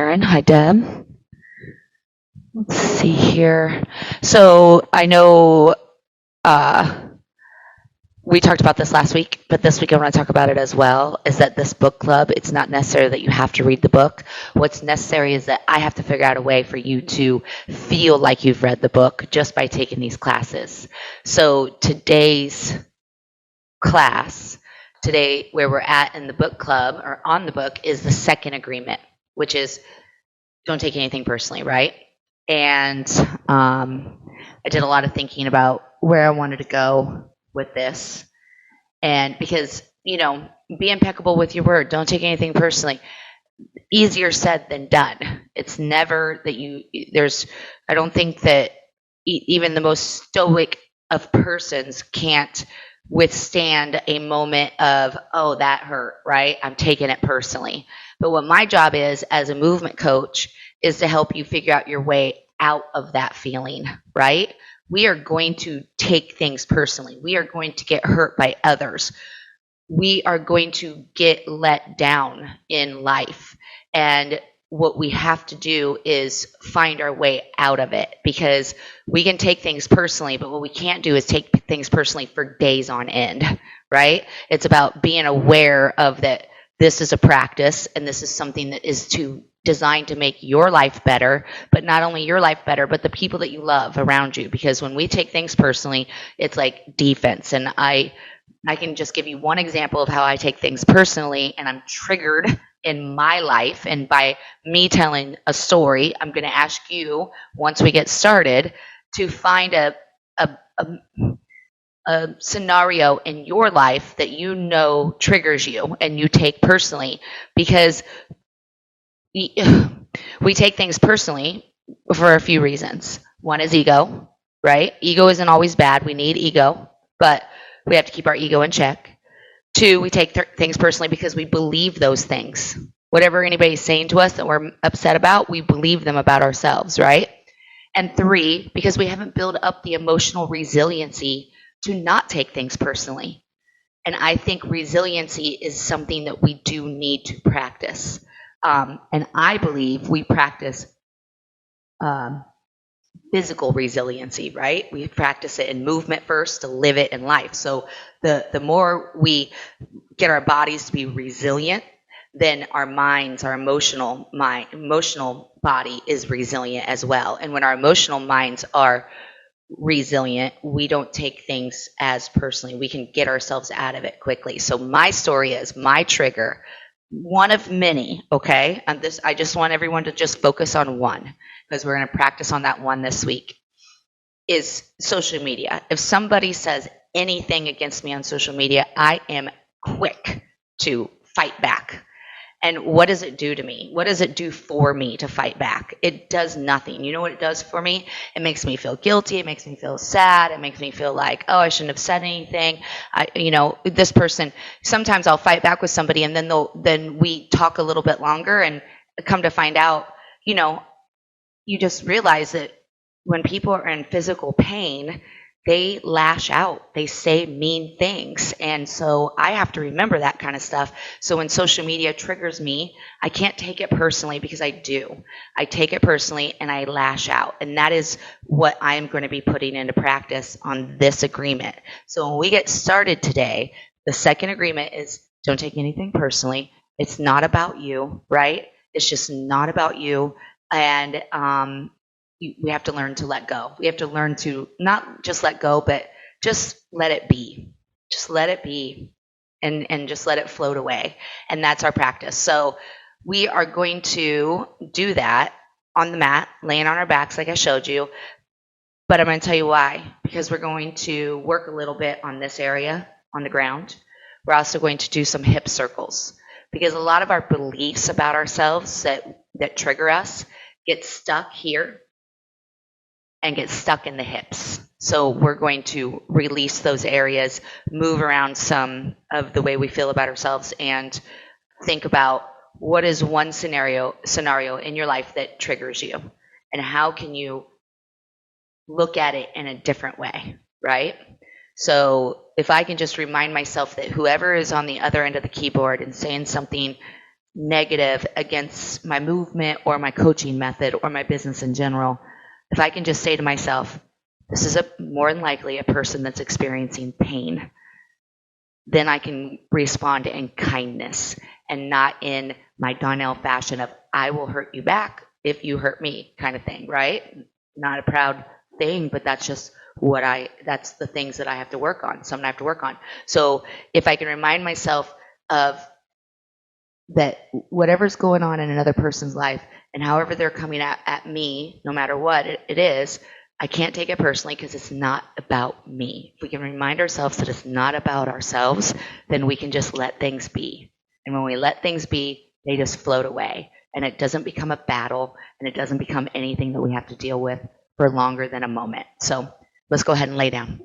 Karen. Hi, Deb. Let's see here. So I know we talked about this last week, but this week I want to talk about it as well, is that this book club, it's not necessary that you have to read the book. What's necessary is that I have to figure out a way for you to feel like you've read the book just by taking these classes. So today's class, today where we're at in the book club or on the book, is the second agreement, which is don't take anything personally, right? And I did a lot of thinking about where I wanted to go with this. And because, be impeccable with your word, don't take anything personally. Easier said than done. It's never that I don't think that even the most stoic of persons can't withstand a moment of, oh, that hurt, right? I'm taking it personally. But what my job is as a movement coach is to help you figure out your way out of that feeling, right? We are going to take things personally. We are going to get hurt by others. We are going to get let down in life. And what we have to do is find our way out of it, because we can take things personally, but what we can't do is take things personally for days on end, right? It's about being aware of that this is a practice and this is something that is designed to make your life better, but not only your life better, but the people that you love around you. Because when we take things personally, it's like defense. And I can just give you one example of how I take things personally and I'm triggered in my life. And by me telling a story, I'm going to ask you, once we get started, to find a scenario in your life that triggers you and you take personally. Because we take things personally for a few reasons. One is ego, right? Ego isn't always bad. We need ego, but we have to keep our ego in check. Two, we take things personally because we believe those things. Whatever anybody's saying to us that we're upset about, we believe them about ourselves, right? And three, because we haven't built up the emotional resiliency to not take things personally. And I think resiliency is something that we do need to practice. And I believe we practice physical resiliency, right? We practice it in movement first to live it in life. So the more we get our bodies to be resilient, then our minds, our emotional body is resilient as well. And when our emotional minds are resilient, we don't take things as personally. We can get ourselves out of it quickly. So my story is my trigger, one of many, okay? And I just want everyone to just focus on one, because we're going to practice on that one this week, is social media. If somebody says anything against me on social media, I am quick to fight back. And what does it do to me? What does it do for me to fight back? It does nothing. You know what it does for me? It makes me feel guilty. It makes me feel sad. It makes me feel like, oh, I shouldn't have said anything. This person, sometimes I'll fight back with somebody and then we talk a little bit longer and come to find out, you just realize that when people are in physical pain, they lash out, they say mean things. And so I have to remember that kind of stuff. So when social media triggers me, I can't take it personally, because I do. I take it personally and I lash out. And that is what I'm going to be putting into practice on this agreement. So when we get started today, the second agreement is don't take anything personally. It's not about you, right? It's just not about you. And we have to learn to let go. We have to learn to not just let go, but just let it be. Just let it be and just let it float away. And that's our practice. So we are going to do that on the mat, laying on our backs like I showed you. But I'm going to tell you why. Because we're going to work a little bit on this area on the ground. We're also going to do some hip circles. Because a lot of our beliefs about ourselves that trigger us get stuck here and get stuck in the hips. So we're going to release those areas, move around some of the way we feel about ourselves, and think about what is one scenario in your life that triggers you, and how can you look at it in a different way, right? So if I can just remind myself that whoever is on the other end of the keyboard and saying something negative against my movement or my coaching method or my business in general, if I can just say to myself, this is more than likely a person that's experiencing pain, then I can respond in kindness and not in my Donnell fashion of I will hurt you back if you hurt me kind of thing, right? Not a proud thing, but that's just that's the things that I have to work on. Something I have to work on. So if I can remind myself of that whatever's going on in another person's life and however they're coming at me, no matter what it is, I can't take it personally because it's not about me. If we can remind ourselves that it's not about ourselves, then we can just let things be. And when we let things be, they just float away. And it doesn't become a battle, and it doesn't become anything that we have to deal with for longer than a moment. So let's go ahead and lay down.